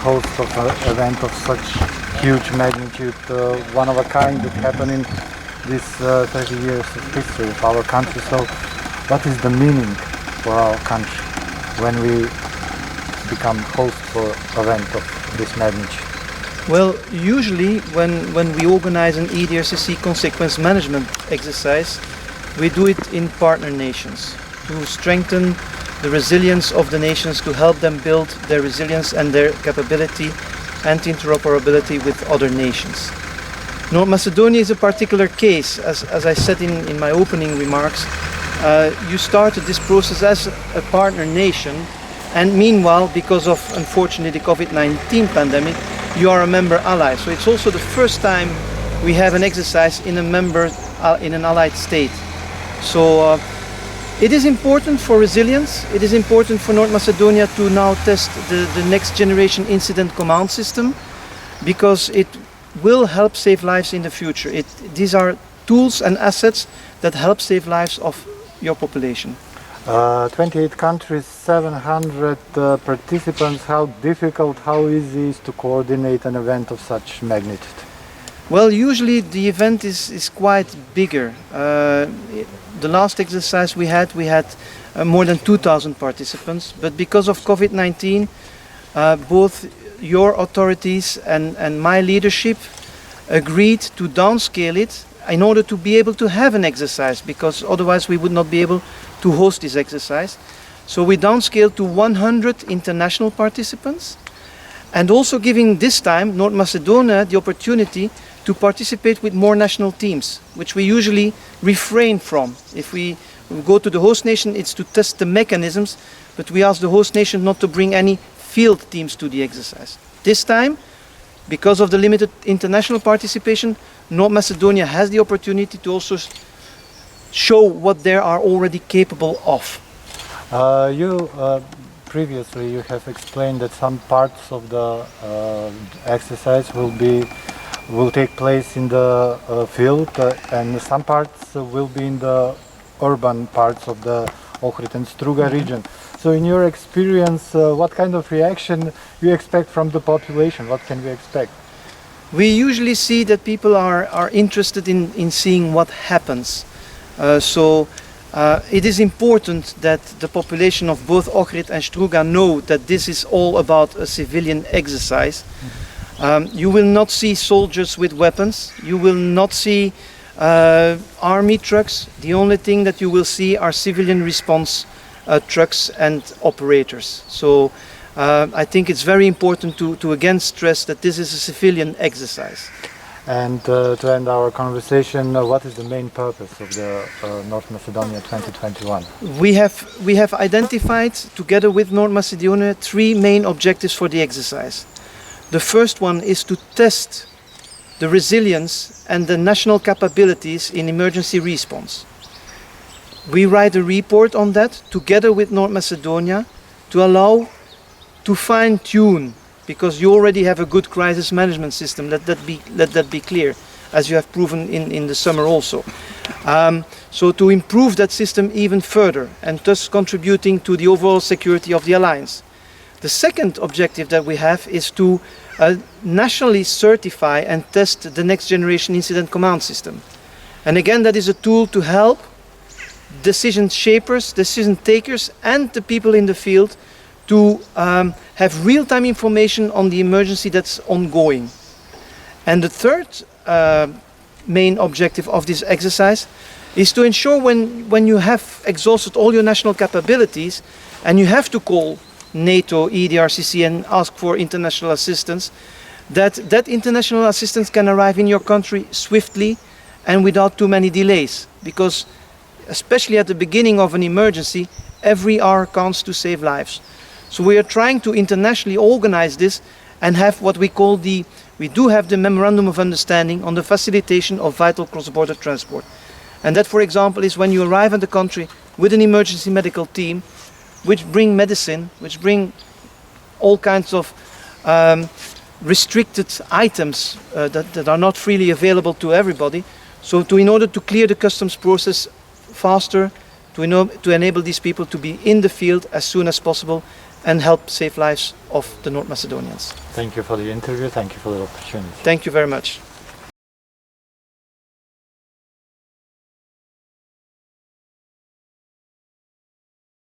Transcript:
Host of an event of such huge magnitude, one of a kind that happened in this 30 years of history of our country. So what is the meaning for our country when we become host for an event of this magnitude? Well, usually when we organize an EADRCC consequence management exercise, we do it in partner nations to strengthen the resilience of the nations, to help them build their resilience and their capability and interoperability with other nations. North Macedonia is a particular case. As I said in my opening remarks, you started this process as a partner nation, and meanwhile, because of unfortunately the COVID-19 pandemic, you are a member ally. So it's also the first time we have an exercise in an allied state. So it is important for resilience. It is important for North Macedonia to now test the next generation incident command system, because it will help save lives in the future. These are tools and assets that help save lives of your population. 28 countries, 700 participants. How difficult, how easy is to coordinate an event of such magnitude? Well, usually the event is quite bigger. The last exercise we had more than 2,000 participants, but because of COVID-19, both your authorities and my leadership agreed to downscale it in order to be able to have an exercise, because otherwise we would not be able to host this exercise. So we downscaled to 100 international participants, and also giving this time North Macedonia the opportunity to participate with more national teams, which we usually refrain from. If we go to the host nation, it's to test the mechanisms, but we ask the host nation not to bring any field teams to the exercise. This time, because of the limited international participation, North Macedonia has the opportunity to also show what they are already capable of. Previously you have explained that some parts of the exercise will take place in the field, and some parts will be in the urban parts of the Ohrid and Struga region. So in your experience, what kind of reaction you expect from the population? What can we expect? We usually see that people are interested in seeing what happens. It is important that the population of both Ohrid and Struga know that this is all about a civilian exercise. You will not see soldiers with weapons. You will not see army trucks. The only thing that you will see are civilian response trucks and operators. So I think it's very important to again stress that this is a civilian exercise. And to end our conversation, what is the main purpose of the North Macedonia 2021? We have identified, together with North Macedonia, 3 main objectives for the exercise. The first one is to test the resilience and the national capabilities in emergency response. We write a report on that together with North Macedonia to allow to fine-tune, because you already have a good crisis management system, let that be clear, as you have proven in the summer also. So to improve that system even further, and thus contributing to the overall security of the alliance. The second objective that we have is to nationally certify and test the next generation incident command system. And again, that is a tool to help decision shapers, decision takers, and the people in the field to have real-time information on the emergency that's ongoing. And the third main objective of this exercise is to ensure when you have exhausted all your national capabilities and you have to call NATO, EADRCC and ask for international assistance, that international assistance can arrive in your country swiftly and without too many delays. Because especially at the beginning of an emergency, every hour counts to save lives. So we are trying to internationally organize this and have what we call we do have the Memorandum of Understanding on the facilitation of vital cross-border transport. And that, for example, is when you arrive in the country with an emergency medical team, which bring medicine, which bring all kinds of restricted items that are not freely available to everybody. So in order to clear the customs process faster, to enable these people to be in the field as soon as possible and help save lives of the North Macedonians. Thank you for the interview. Thank you for the opportunity. Thank you very much.